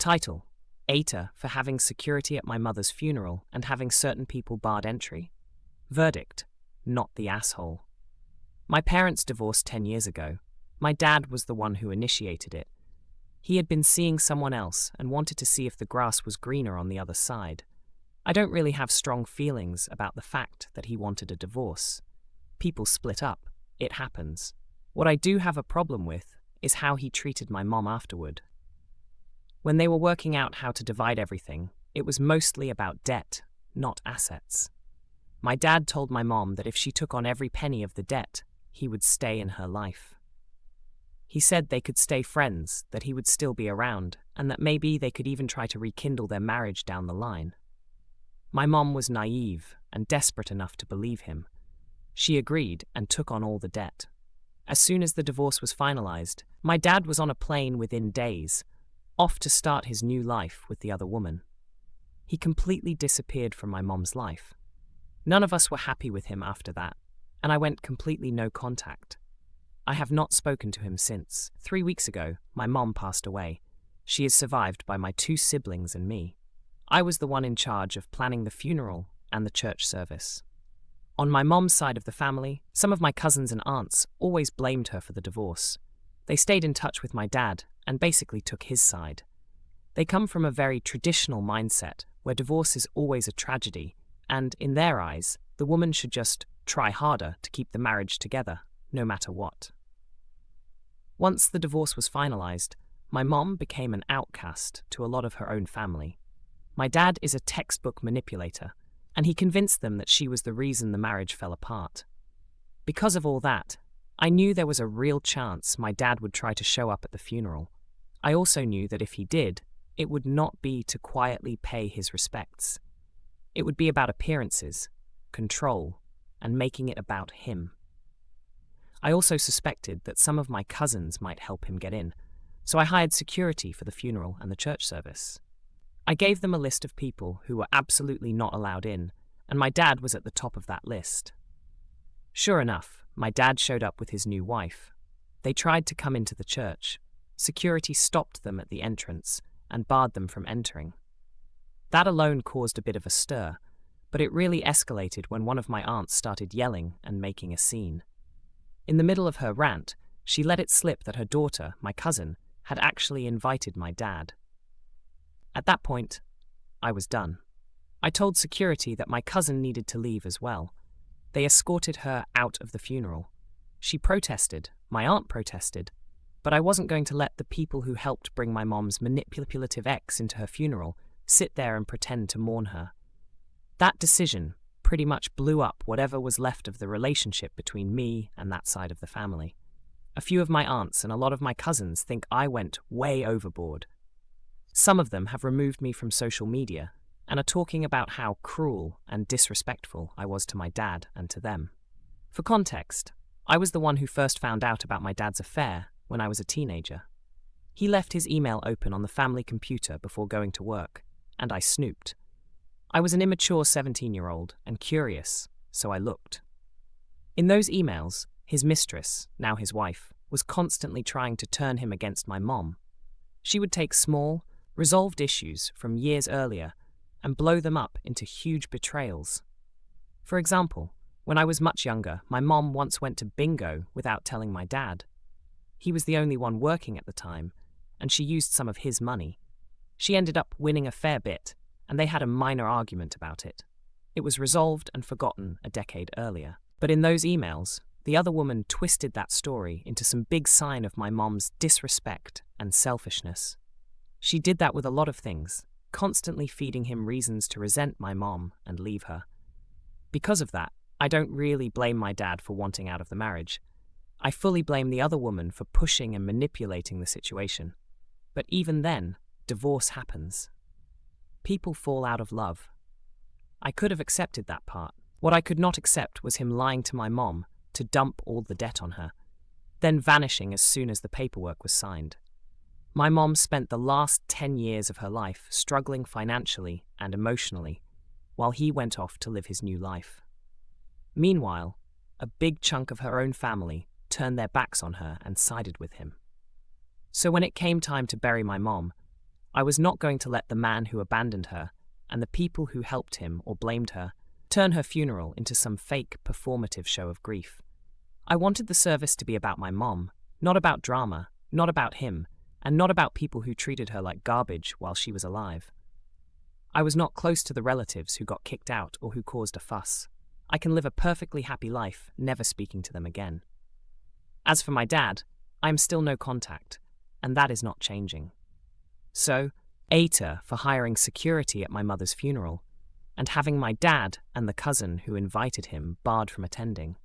Title: AITA for having security at my mother's funeral and having certain people barred entry. Verdict: not the asshole. My parents divorced 10 years ago. My dad was the one who initiated it. He had been seeing someone else and wanted to see if the grass was greener on the other side. I don't really have strong feelings about the fact that he wanted a divorce. People split up. It happens. What I do have a problem with is how he treated my mom afterward. When they were working out how to divide everything, it was mostly about debt, not assets. My dad told my mom that if she took on every penny of the debt, he would stay in her life. He said they could stay friends, that he would still be around, and that maybe they could even try to rekindle their marriage down the line. My mom was naive and desperate enough to believe him. She agreed and took on all the debt. As soon as the divorce was finalized, my dad was on a plane within days, off to start his new life with the other woman. He completely disappeared from my mom's life. None of us were happy with him after that, and I went completely no contact. I have not spoken to him since. 3 weeks ago, my mom passed away. She is survived by my 2 siblings and me. I was the one in charge of planning the funeral and the church service. On my mom's side of the family, some of my cousins and aunts always blamed her for the divorce. They stayed in touch with my dad and basically took his side. They come from a very traditional mindset where divorce is always a tragedy, and in their eyes, the woman should just try harder to keep the marriage together, no matter what. Once the divorce was finalized, my mom became an outcast to a lot of her own family. My dad is a textbook manipulator, and he convinced them that she was the reason the marriage fell apart. Because of all that, I knew there was a real chance my dad would try to show up at the funeral. I also knew that if he did, it would not be to quietly pay his respects. It would be about appearances, control, and making it about him. I also suspected that some of my cousins might help him get in, so I hired security for the funeral and the church service. I gave them a list of people who were absolutely not allowed in, and my dad was at the top of that list. Sure enough, my dad showed up with his new wife. They tried to come into the church. Security stopped them at the entrance and barred them from entering. That alone caused a bit of a stir, but it really escalated when one of my aunts started yelling and making a scene. In the middle of her rant, she let it slip that her daughter, my cousin, had actually invited my dad. At that point, I was done. I told security that my cousin needed to leave as well. They escorted her out of the funeral. She protested, my aunt protested, but I wasn't going to let the people who helped bring my mom's manipulative ex into her funeral sit there and pretend to mourn her. That decision pretty much blew up whatever was left of the relationship between me and that side of the family. A few of my aunts and a lot of my cousins think I went way overboard. Some of them have removed me from social media and are talking about how cruel and disrespectful I was to my dad and to them. For context, I was the one who first found out about my dad's affair when I was a teenager. He left his email open on the family computer before going to work, and I snooped. I was an immature 17-year-old and curious, so I looked. In those emails, his mistress, now his wife, was constantly trying to turn him against my mom. She would take small, resolved issues from years earlier and blow them up into huge betrayals. For example, when I was much younger, my mom once went to bingo without telling my dad. He was the only one working at the time, and she used some of his money. She ended up winning a fair bit, and they had a minor argument about it. It was resolved and forgotten a decade earlier. But in those emails, the other woman twisted that story into some big sign of my mom's disrespect and selfishness. She did that with a lot of things, constantly feeding him reasons to resent my mom and leave her. Because of that, I don't really blame my dad for wanting out of the marriage. I fully blame the other woman for pushing and manipulating the situation. But even then, divorce happens. People fall out of love. I could have accepted that part. What I could not accept was him lying to my mom to dump all the debt on her, then vanishing as soon as the paperwork was signed. My mom spent the last 10 years of her life struggling financially and emotionally, while he went off to live his new life. Meanwhile, a big chunk of her own family turned their backs on her and sided with him. So when it came time to bury my mom, I was not going to let the man who abandoned her, and the people who helped him or blamed her, turn her funeral into some fake, performative show of grief. I wanted the service to be about my mom, not about drama, not about him, and not about people who treated her like garbage while she was alive. I was not close to the relatives who got kicked out or who caused a fuss. I can live a perfectly happy life, never speaking to them again. As for my dad, I am still no contact, and that is not changing. So, AITA for hiring security at my mother's funeral, and having my dad and the cousin who invited him barred from attending.